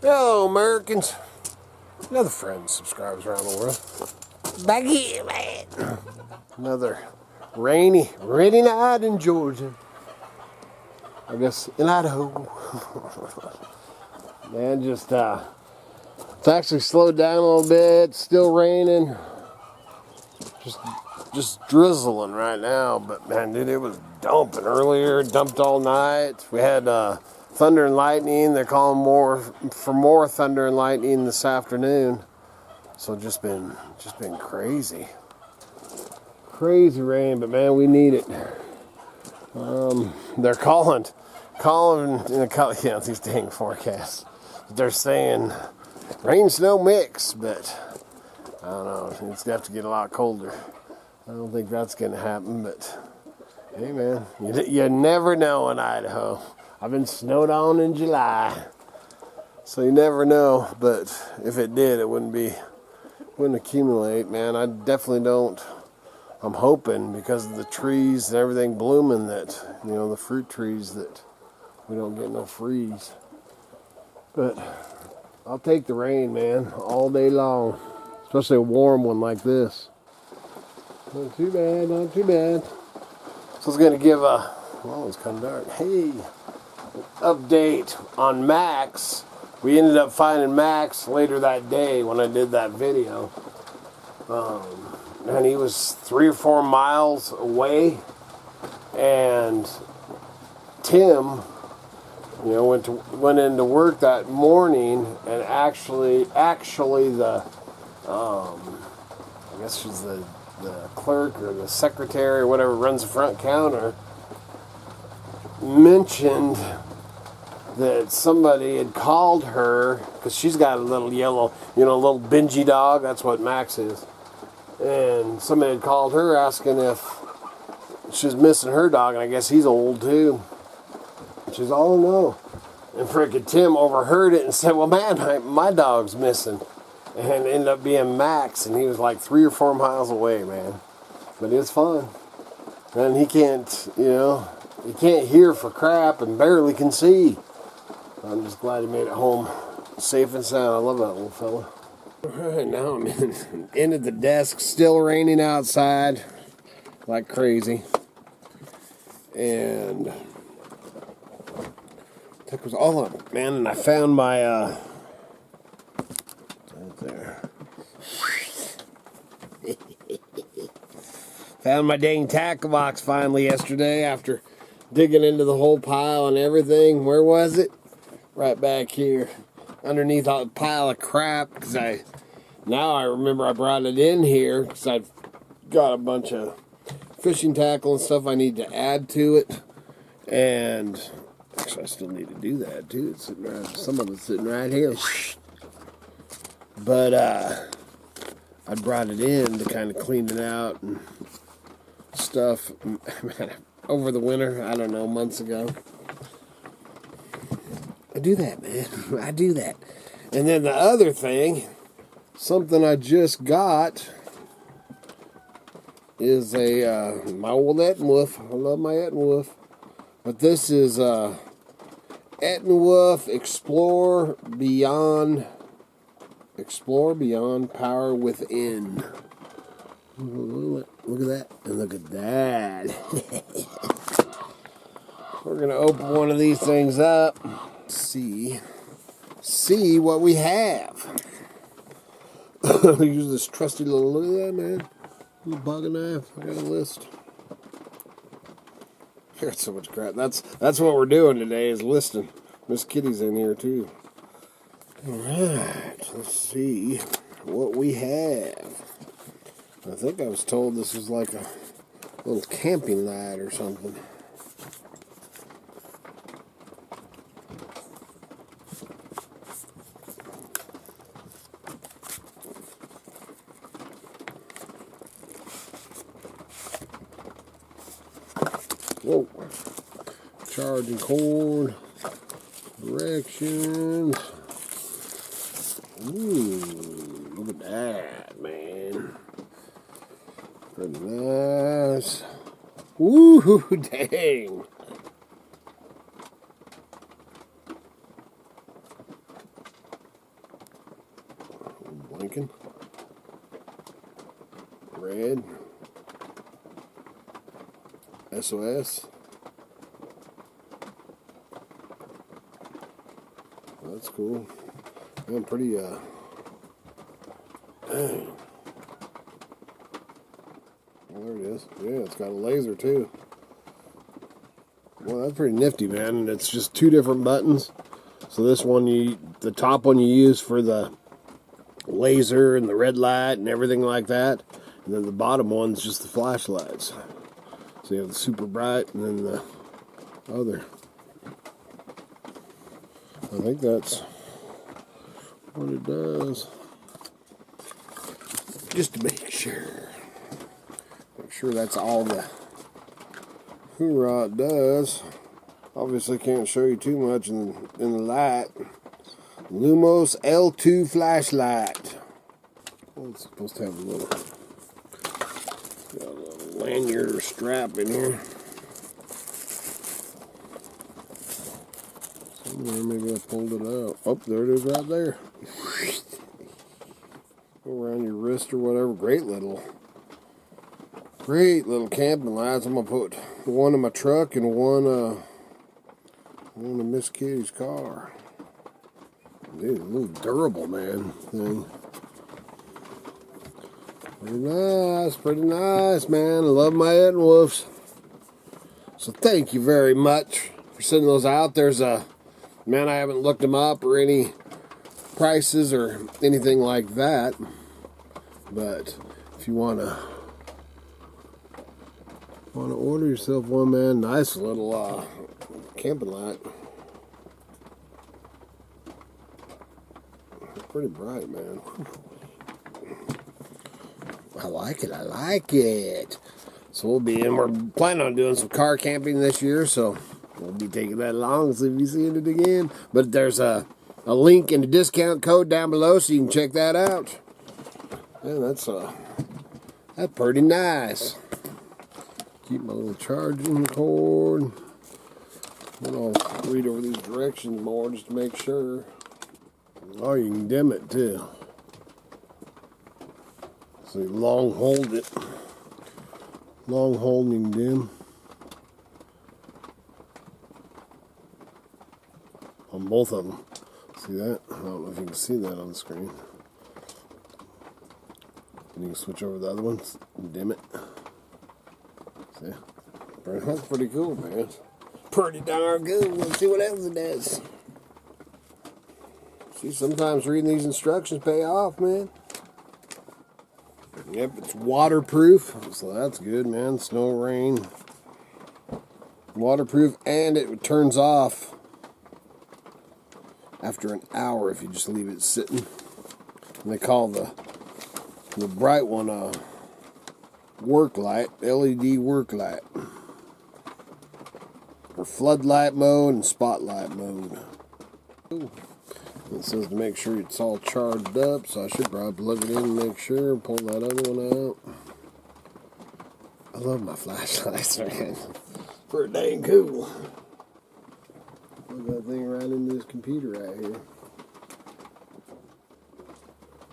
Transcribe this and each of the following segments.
Hello, Americans. Another friend, subscribers around the world. Back here, man. Another rainy night in Georgia. I guess in Idaho. Man, just it's actually slowed down a little bit. Still raining. Just drizzling right now. But man, dude, it was dumping earlier. Dumped all night. We had thunder and lightning. They're calling for more thunder and lightning this afternoon. So just been crazy rain. But man, we need it. They're calling in these dang forecasts. They're saying rain snow mix, but I don't know. It's going to have to get a lot colder. I don't think that's going to happen. But hey, man, you never know in Idaho. I've been snowed on in July, so you never know. But if it did, it wouldn't accumulate, man. I definitely don't. I'm hoping because of the trees and everything blooming that, the fruit trees, that we don't get no freeze. But I'll take the rain, man, all day long, especially a warm one like this. Not too bad, not too bad. So I was going to give it's kind of dark. Hey, update on Max. We ended up finding Max later that day when I did that video. And he was 3 or 4 miles away. And Tim, went into work that morning, and actually the I guess she's the clerk or the secretary or whatever runs the front counter, mentioned that somebody had called her because she's got a little yellow, little bingy dog. That's what Max is. And somebody had called her asking if she's missing her dog, and I guess he's old too. She's, oh no. And frickin' Tim overheard it and said, well, man, my dog's missing. And it ended up being Max, and he was like 3 or 4 miles away, man. But it's fun. And he can't, he can't hear for crap and barely can see. I'm just glad he made it home safe and sound. I love that little fella. All right, now I'm in at the desk, still raining outside like crazy. And that was all up, man. And I found my, right there. Found my dang tackle box finally yesterday after digging into the whole pile and everything. Where was it? Right back here. Underneath a pile of crap, because now I remember I brought it in here because I've got a bunch of fishing tackle and stuff I need to add to it, and actually I still need to do that too. It's sitting right, some of it's sitting right here, but I brought it in to kind of clean it out and stuff over the winter. I don't know, months ago. I do that, man. I do that. And then the other thing, something I just got, is my old ETENWOLF. I love my ETENWOLF. But this is ETENWOLF Explore Beyond Power Within. Look at that. And look at that. We're going to open one of these things up. See what we have. Use this trusty little, look at that, man. Little bugging knife. I got a list. Got so much crap. That's what we're doing today, is listing. Miss Kitty's in here too. Alright, let's see what we have. I think I was told this was like a little camping light or something. Whoa. Charging cord. Directions. Ooh, look at that, man. Pretty nice. Ooh, dang. blinking. Red. SOS. That's cool. I'm pretty, dang. Well, there it is. Yeah, it's got a laser too. Well, that's pretty nifty, man. And it's just two different buttons. So this one, the top one you use for the laser and the red light and everything like that. And then the bottom one's just the flashlights. So you have the super bright and then the other. I think that's what it does. Just to make sure. Make sure that's all the hoorah it does. Obviously can't show you too much in the light. Lumos L2 flashlight. Well, it's supposed to have a little lanyard or strap in here. Somewhere maybe I pulled it out. Oh, there it is right there. Go around your wrist or whatever. Great little camping lights. I'm gonna put one in my truck and one in Miss Kitty's car. Dude, a little durable, man, thing. Pretty nice, man. I love my ETENWOLFs. So thank you very much for sending those out. There's a, man, I haven't looked them up or any prices or anything like that. But if you wanna order yourself one, man, nice little camping light. Pretty bright, man. I like it. So we're planning on doing some car camping this year, so we'll be taking that along, see if you see it again. But there's a link and a discount code down below, so you can check that out. Yeah, that's pretty nice. Keep my little charging cord. Then I'll read over these directions more just to make sure. Oh, you can dim it too. So you long hold it. Long hold and you can dim. On both of them. See that? I don't know if you can see that on the screen. And you can switch over the other ones and dim it. See? That's pretty cool, man. Pretty darn good. Let's see what else it does. See, sometimes reading these instructions pay off, man. Yep, it's waterproof, so that's good, man. Snow, rain. Waterproof, and it turns off after an hour if you just leave it sitting. And they call the bright one a work light, LED work light. For floodlight mode and spotlight mode. Ooh. It says to make sure it's all charged up, so I should probably plug it in and make sure, pull that other one out. I love my flashlights, man. Pretty dang cool. Plug that thing right into this computer right here.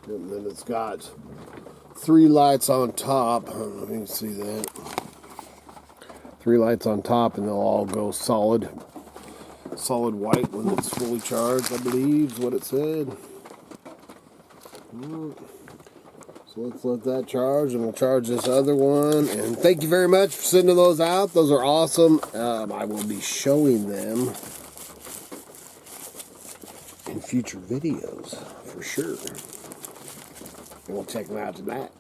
And then it's got 3 lights on top. I don't know if you can see that. 3 lights on top, and they'll all go solid white when it's fully charged, I believe is what it said. So let's let that charge, and we'll charge this other one. And thank you very much for sending those out. Those are awesome. I will be showing them in future videos for sure. And we'll check them out tonight.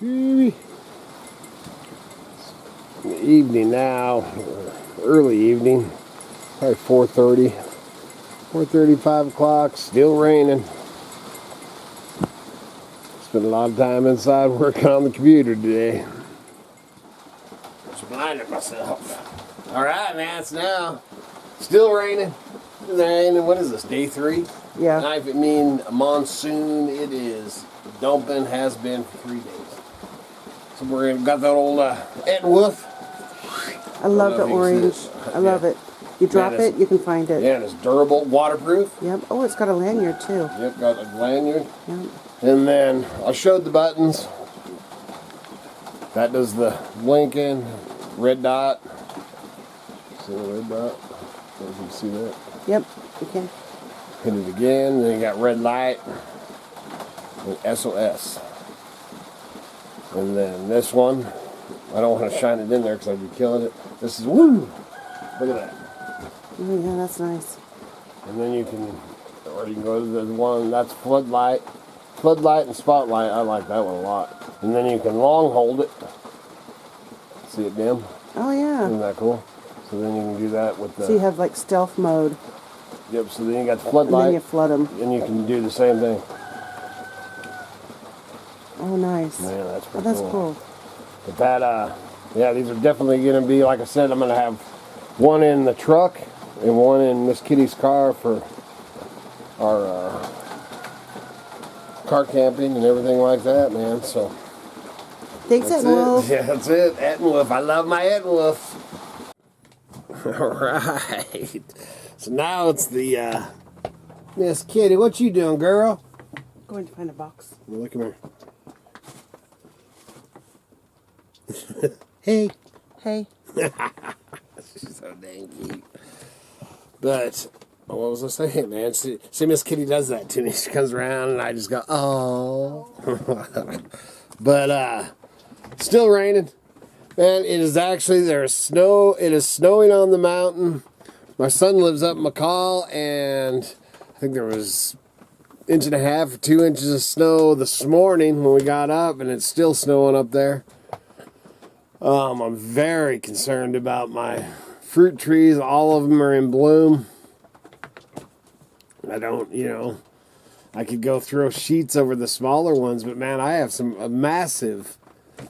In the evening now, early evening, probably 4:30, 5 o'clock, still raining. Spent a lot of time inside working on the computer today. Just blinded myself. All right, man, it's now still raining. What is this, day 3? Yeah. And if it mean a monsoon, it is. Dumping has been for 3 days. So we're got that old ETENWOLF. I love the orange. I love it. You drop it, you can find it. Yeah, and it's durable, waterproof. Yep. Oh, it's got a lanyard too. Yep, got a lanyard. Yep. And then I showed the buttons. That does the blinking, red dot. See the red dot? I don't know if you can see that. Yep, you can. Hit it again, then you got red light and SOS. And then this one, I don't want to shine it in there because I'd be killing it. This is woo! Look at that. Oh yeah, that's nice. And then you can, or you can go to the one that's floodlight and spotlight. I like that one a lot. And then you can long hold it. See it dim? Oh yeah. Isn't that cool? So then you can do that with the. So you have like stealth mode. Yep. So then you got the floodlight. And then you flood them. And you can do the same thing. Oh nice. Man, that's pretty that's cool. But that, yeah, these are definitely going to be, like I said, I'm going to have one in the truck and one in Miss Kitty's car for our car camping and everything like that, man. So thanks, ETENWOLF. Yeah, that's it. ETENWOLF. I love my ETENWOLF. All right. So now it's the Miss Kitty. What you doing, girl? Going to find a box. Well, look at her. Hey. Hey. She's so dang cute. But what was I saying, man? See, Miss Kitty does that to me. She comes around and I just go, oh. But still raining. Man, it is actually, there's snow. It is snowing on the mountain. My son lives up in McCall, and I think there was 1.5 or 2 inches of snow this morning when we got up, and it's still snowing up there. I'm very concerned about my fruit trees. All of them are in bloom. I don't, I could go throw sheets over the smaller ones, but man, I have a massive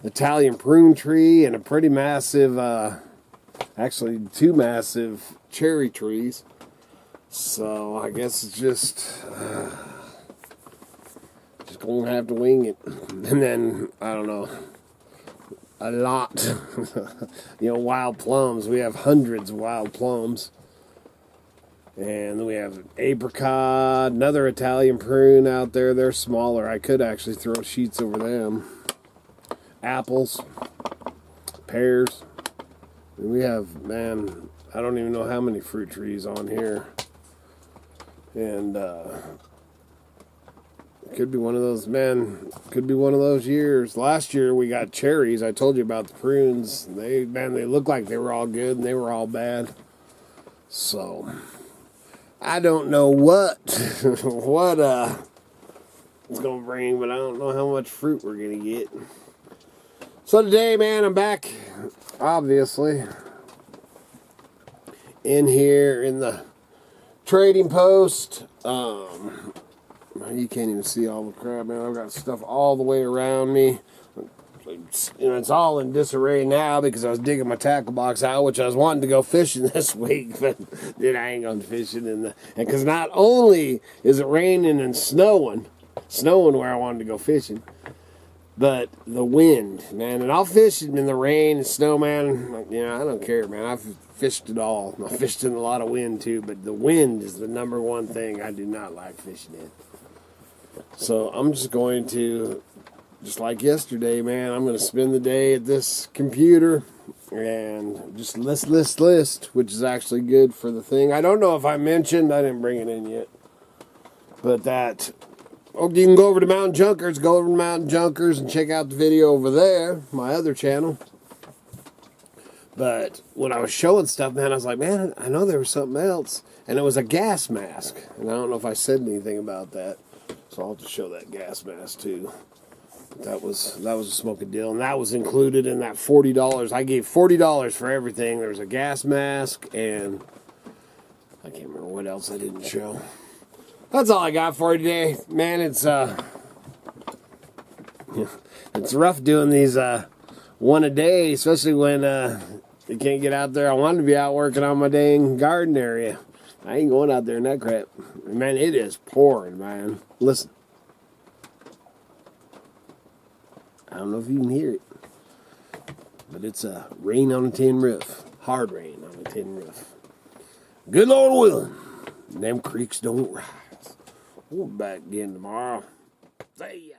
Italian prune tree and a pretty massive, actually 2 massive cherry trees. So I guess it's just gonna have to wing it. And then, I don't know, a lot, wild plums. We have hundreds of wild plums. And then we have apricot, another Italian prune out there. They're smaller. I could actually throw sheets over them. Apples, pears. And we have, man, I don't even know how many fruit trees on here. And could be one of those, man, could be one of those years. Last year we got cherries. I told you about the prunes. They looked like they were all good and they were all bad. So I don't know what it's gonna bring, but I don't know how much fruit we're gonna get. So today, man, I'm back, obviously, in here in the trading post. You can't even see all the crap, man. I've got stuff all the way around me. It's all in disarray now because I was digging my tackle box out, which I was wanting to go fishing this week, but then I ain't going fishing and because not only is it raining and snowing where I wanted to go fishing, but the wind, man. And I'll fish in the rain and snow, man. I don't care, man. I've fished it all. I fished in a lot of wind too, but the wind is the number one thing I do not like fishing in. So I'm just going to, just like yesterday, man, I'm going to spend the day at this computer and just list, which is actually good for the thing. I don't know if I mentioned, I didn't bring it in yet, but that, you can go over to Mountain Junkers, and check out the video over there, my other channel. But when I was showing stuff, man, I was like, man, I know there was something else. And it was a gas mask. And I don't know if I said anything about that. So I'll just show that gas mask too. But that was a smoking deal. And that was included in that $40. I gave $40 for everything. There was a gas mask and I can't remember what else I didn't show. That's all I got for you today. Man, it's rough doing these one a day, especially when you can't get out there. I wanted to be out working on my dang garden area. I ain't going out there in that crap. Man, it is pouring, man. Listen. I don't know if you can hear it, but it's rain on a tin roof. Hard rain on a tin roof. Good Lord willing, them creeks don't rise. We'll be back again tomorrow. See ya.